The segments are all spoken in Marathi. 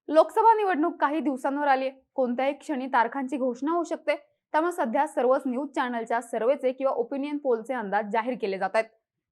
लोकसभा निवडणूक काही दिवसांवर आली आहे. कोणत्याही क्षणी तारखांची घोषणा होऊ शकते. त्यामुळे सध्या सर्वच न्यूज चॅनलच्या सर्वेचे किंवा ओपिनियन पोलचे अंदाज जाहीर केले जात आहेत.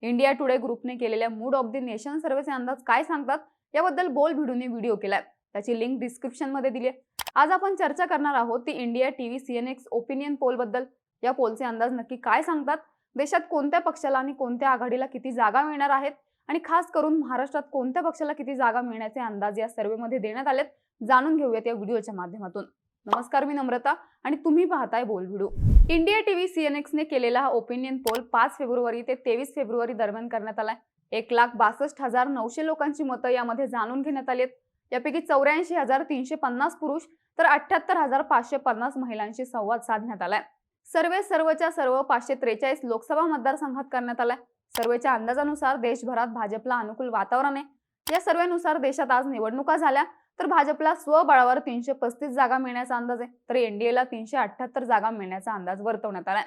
इंडिया टुडे ग्रुपने केलेल्या मूड ऑफ द नेशन सर्वेचे अंदाज काय सांगतात याबद्दल बोल भिडूने व्हिडिओ केलाय. त्याची लिंक डिस्क्रिप्शन मध्ये दिली आहे. आज आपण चर्चा करणार आहोत ती India TV CNX opinion poll बद्दल. या पोलचे अंदाज नक्की काय सांगतात, देशात कोणत्या पक्षाला आणि कोणत्या आघाडीला किती जागा मिळणार आहेत आणि खास करून महाराष्ट्रात कोणत्या पक्षाला किती जागा मिळण्याचे अंदाज या सर्वेमध्ये देण्यात आलेत, जाणून घेऊयात या व्हिडिओच्या माध्यमातून. नमस्कार, मी नम्रता आणि तुम्ही पाहताय बोल व्हिडिओ. इंडिया टीव्ही सीएनएक्स ने केलेला हा ओपिनियन पोल 5 फेब्रुवारी ते 23 फेब्रुवारी दरम्यान करण्यात आलाय. 1,62,900 लोकांची मतं यामध्ये जाणून घेण्यात आली आहेत. यापैकी 84,350 पुरुष तर 78,550 महिलांशी संवाद साधण्यात आलाय. सर्वे सर्वच्या सर्व 543 लोकसभा मतदारसंघात करण्यात आलाय. सर्वेच्या अंदाजानुसार देशभरात भाजपला अनुकूल वातावरण आहे. या सर्वेनुसार देशात आज निवडणुका झाल्या तर भाजपला स्वबळावर 335 जागा मिळण्याचा अंदाज आहे, तर एनडीएला 378 जागा मिळण्याचा अंदाज वर्तवण्यात आलाय.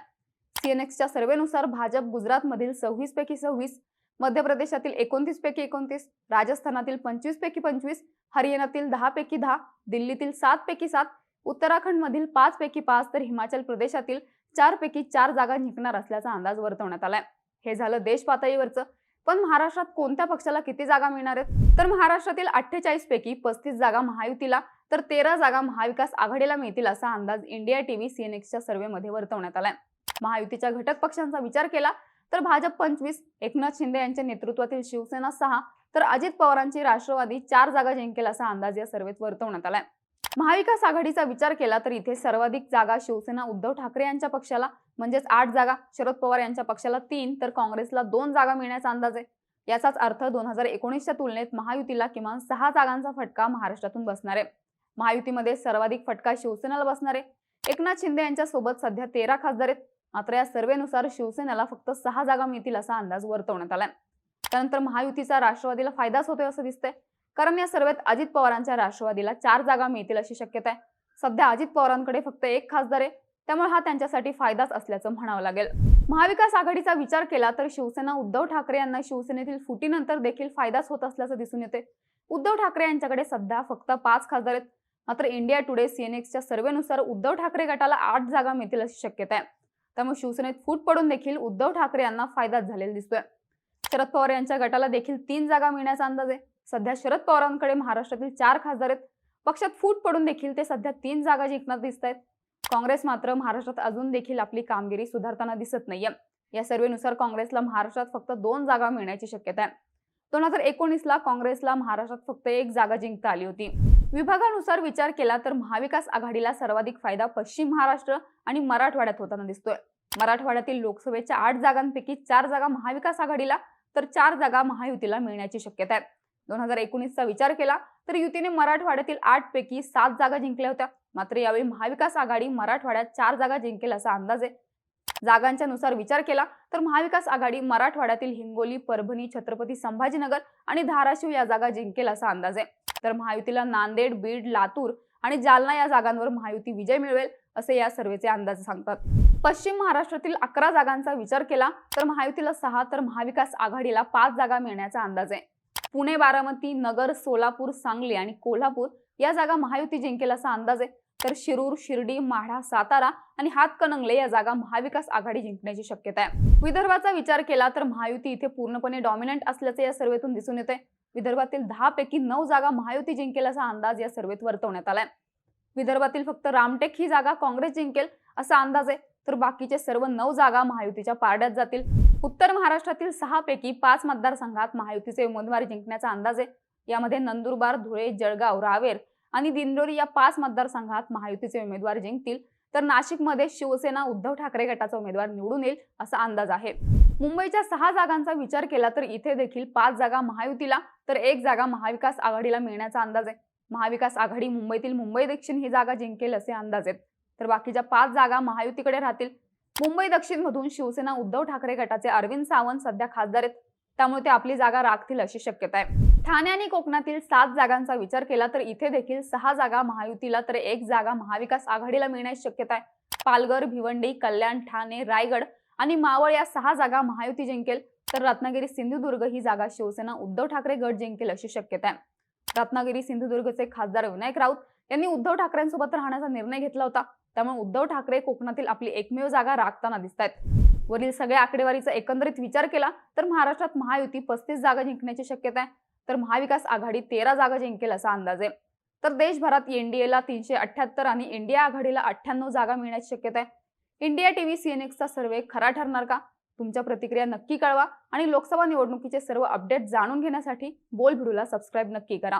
सीएनएक्सच्या सर्वेनुसार भाजप गुजरातमधील 26 पैकी 26, मध्य प्रदेशातील 29 पैकी 29, राजस्थानातील 25 पैकी 25, हरियाणातील 10 पैकी 10, दिल्लीतील 7 पैकी 7, उत्तराखंडमधील 5 पैकी 5 तर हिमाचल प्रदेशातील 4 पैकी 4 जागा जिंकणार असल्याचा अंदाज वर्तवण्यात आलाय. हे झालं देश पातळीवरचं. पण महाराष्ट्रात कोणत्या पक्षाला किती जागा मिळणार आहेत, तर महाराष्ट्रातील 48 पैकी 35 जागा महायुतीला तर 13 जागा महाविकास आघाडीला मिळतील असा अंदाज इंडिया टीव्ही सीएनएक्सच्या सर्वेमध्ये वर्तवण्यात आलाय. महायुतीच्या घटक पक्षांचा विचार केला तर भाजप 25, एकनाथ शिंदे यांच्या नेतृत्वातील शिवसेना 6 तर अजित पवारांची राष्ट्रवादी 4 जागा जिंकेल असा अंदाज या सर्वेत वर्तवण्यात आलाय. महाविकास आघाडीचा विचार केला तर इथे सर्वाधिक जागा शिवसेना उद्धव ठाकरे यांच्या पक्षाला म्हणजेच 8 जागा, शरद पवार यांच्या पक्षाला 3 तर काँग्रेसला 2 जागा मिळण्याचा अंदाज आहे. याचाच अर्थ 2019च्या तुलनेत महायुतीला किमान 6 जागांचा फटका महाराष्ट्रातून बसणार आहे. महायुतीमध्ये सर्वाधिक फटका शिवसेनेला बसणार आहे. एकनाथ शिंदे यांच्या सोबत सध्या 13 खासदार आहेत. मात्र या सर्वेनुसार शिवसेनेला फक्त 6 जागा मिळतील असा अंदाज वर्तवण्यात आलाय. त्यानंतर महायुतीचा राष्ट्रवादीला फायदाच होतोय असं दिसतंय, कारण या सर्वेत अजित पवारांच्या राष्ट्रवादीला 4 जागा मिळतील अशी शक्यता आहे. सध्या अजित पवारांकडे फक्त 1 खासदार आहे, त्यामुळे हा त्यांच्यासाठी फायदाच असल्याचं म्हणावं लागेल. महाविकास आघाडीचा विचार केला तर शिवसेना उद्धव ठाकरे यांना शिवसेनेतील फुटीनंतर देखील फायदाच होत असल्याचं दिसून येते. उद्धव ठाकरे यांच्याकडे सध्या फक्त 5 खासदार आहेत. मात्र इंडिया टुडे सीएनएक्सच्या सर्वेनुसार उद्धव ठाकरे गटाला 8 जागा मिळतील अशी शक्यता आहे. त्यामुळे शिवसेनेत फूट पडून देखील उद्धव ठाकरे यांना फायदाच झालेला दिसतोय. शरद पवार यांच्या गटाला देखील 3 जागा मिळण्याचा अंदाज आहे. सध्या शरद पवारांकडे महाराष्ट्रातील 4 खासदार आहेत. पक्षात फूट पडून देखील ते सध्या 3 जागा जिंकणार दिसत आहेत. काँग्रेस मात्र महाराष्ट्रात अजून देखील आपली कामगिरी सुधारताना दिसत नाहीये. या सर्वेनुसार काँग्रेसला महाराष्ट्रात फक्त 2 जागा मिळण्याची शक्यता आहे. 2019ला काँग्रेसला महाराष्ट्रात फक्त 1 जागा जिंकता आली होती. विभागानुसार विचार केला तर महाविकास आघाडीला सर्वाधिक फायदा पश्चिम महाराष्ट्र आणि मराठवाड्यात होताना दिसतोय. मराठवाड्यातील लोकसभेच्या 8 जागांपैकी 4 जागा महाविकास आघाडीला तर 4 जागा महायुतीला मिळण्याची शक्यता आहे. 2019चा विचार केला तर युतीने मराठवाड्यातील 8 पैकी 7 जागा जिंकल्या होत्या. मात्र यावेळी महाविकास आघाडी मराठवाड्यात 4 जागा जिंकेल असा अंदाज आहे. जागांच्या नुसार विचार केला तर महाविकास आघाडी मराठवाड्यातील हिंगोली, परभणी, छत्रपती संभाजीनगर आणि धाराशिव या जागा जिंकेल असा अंदाज आहे. तर महायुतीला नांदेड, बीड, लातूर आणि जालना या जागांवर महायुती विजय मिळवेल असे या सर्वेचे अंदाज सांगतात. पश्चिम महाराष्ट्रातील 11 जागांचा विचार केला तर महायुतीला 6 तर महाविकास आघाडीला 5 जागा मिळण्याचा अंदाज आहे. पुणे, बारामती, नगर, सोलापूर, सांगली आणि कोल्हापूर या जागा महायुती जिंकेल असा अंदाज आहे. तर शिरूर, शिर्डी, माढा, सातारा आणि हातकणंगले या जागा महाविकास आघाडी जिंकण्याची शक्यता आहे. विदर्भाचा विचार केला तर महायुती इथे पूर्णपणे डॉमिनंट असल्याचे या सर्वेतून दिसून येते. विदर्भातील 10 पैकी 9 जागा महायुती जिंकेल असा अंदाज या सर्वेत वर्तवण्यात आलाय. विदर्भातील फक्त रामटेक ही जागा काँग्रेस जिंकेल असा अंदाज आहे, तर बाकीचे सर्व 9 जागा महायुतीच्या पारड्यात जातील. उत्तर महाराष्ट्रातील 6 पैकी 5 मतदारसंघात महायुतीचे उमेदवार जिंकण्याचा अंदाज आहे. यामध्ये नंदुरबार, धुळे, जळगाव, रावेर आणि दिंडोरी या 5 मतदारसंघात महायुतीचे उमेदवार जिंकतील. तर नाशिकमध्ये शिवसेना उद्धव ठाकरे गटाचा उमेदवार निवडून येईल असा अंदाज आहे. मुंबईच्या 6 जागांचा विचार केला तर इथे देखील 5 जागा महायुतीला तर 1 जागा महाविकास आघाडीला मिळण्याचा अंदाज आहे. महाविकास आघाडी मुंबईतील मुंबई दक्षिण ही जागा जिंकेल असे अंदाज आहेत. तर बाकीच्या 5 जागा महायुतीकडे राहतील. मुंबई दक्षिण मधून शिवसेना उद्धव ठाकरे गटाचे अरविंद सावंत सध्या खासदार आहेत, त्यामुळे ते आपली जागा राखतील अशी शक्यता आहे. ठाणे आणि कोकणातील 7 जागांचा विचार केला तर इथे देखील 6 जागा महायुतीला तर 1 जागा महाविकास आघाडीला मिळण्याची शक्यता आहे. पालघर, भिवंडी, कल्याण, ठाणे, रायगड आणि मावळ या 6 जागा महायुती जिंकेल. तर रत्नागिरी, सिंधुदुर्ग ही जागा शिवसेना उद्धव ठाकरे गट जिंकेल अशी शक्यता आहे. रत्नागिरी सिंधुदुर्गचे खासदार विनायक राऊत यांनी उद्धव ठाकरेंसोबत राहण्याचा निर्णय घेतला होता. त्यामुळे उद्धव ठाकरे कोकणातील आपली एकमेव जागा राखताना दिसतायत. वरील सगळ्या आकडेवारीचा एकंदरीत विचार केला तर महाराष्ट्रात महायुती 35 जागा जिंकण्याची शक्यता आहे, तर महाविकास आघाडी 13 जागा जिंकेल असा अंदाज आहे. तर देशभरात एनडीएला 378 आणि इंडिया आघाडीला 98 जागा मिळण्याची शक्यता आहे. इंडिया टीव्ही सीएनएक्सचा सर्व्हे खरा ठरणार का? तुमच्या प्रतिक्रिया नक्की कळवा आणि लोकसभा निवडणुकीचे सर्व अपडेट जाणून घेण्यासाठी बोल भिडूला सबस्क्राईब नक्की करा.